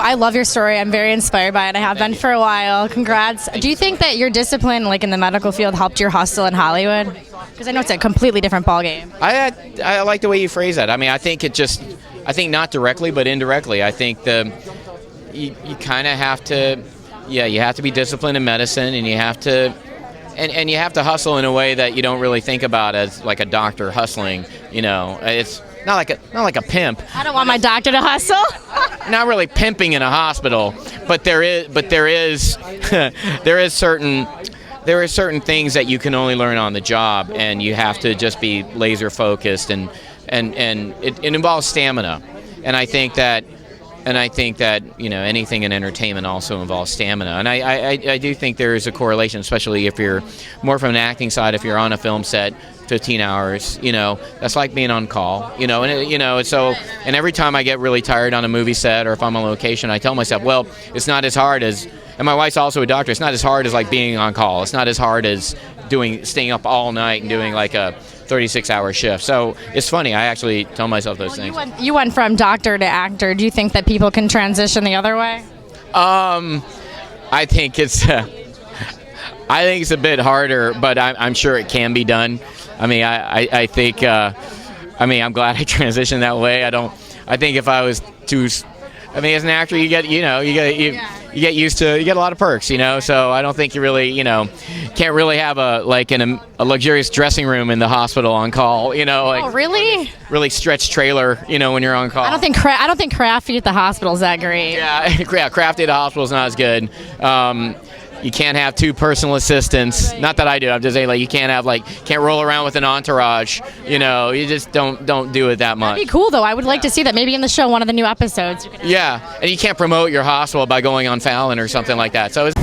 I love your story. I'm very inspired by it. I have been for a while. Congrats. Do you think that your discipline, like in the medical field, helped your hustle in Hollywood? Because I know it's a completely different ballgame. I like the way you phrase that. I mean, I think not directly, but indirectly. I think you kind of have to, you have to be disciplined in medicine, and you have to. And you have to hustle in a way that you don't really think about as like a doctor hustling. It's not like a pimp. I don't want my doctor to hustle. Not really pimping in a hospital, but there is certain things that you can only learn on the job, and you have to just be laser focused, and it involves stamina, and I think that anything in entertainment also involves stamina, and I do think there is a correlation, especially if you're more from an acting side. If you're on a film set 15 hours, that's like being on call, and every time I get really tired on a movie set or if I'm on location, I tell myself, well, it's not as hard as, and my wife's also a doctor, it's not as hard as like being on call. It's not as hard as staying up all night and doing like a 36-hour shift. So it's funny, I actually tell myself those things. You went from doctor to actor. Do you think that people can transition the other way? I think it's a bit harder, but I'm sure it can be done. I mean, I think, I'm glad I transitioned that way. I think if I was too, as an actor, you get used to, you get a lot of perks, so I don't think you really, can't really have a luxurious dressing room in the hospital on call, Oh, really? Really stretched trailer, when you're on call. I don't think crafty at the hospital is that great. Yeah, crafty at the hospital is not as good. You can't have two personal assistants. Right. Not that I do. I'm just saying, you can't roll around with an entourage. You just don't do it that much. That'd be cool, though. I would like to see that. Maybe in the show, one of the new episodes. Yeah, and you can't promote your hospital by going on Fallon or something like that. So it's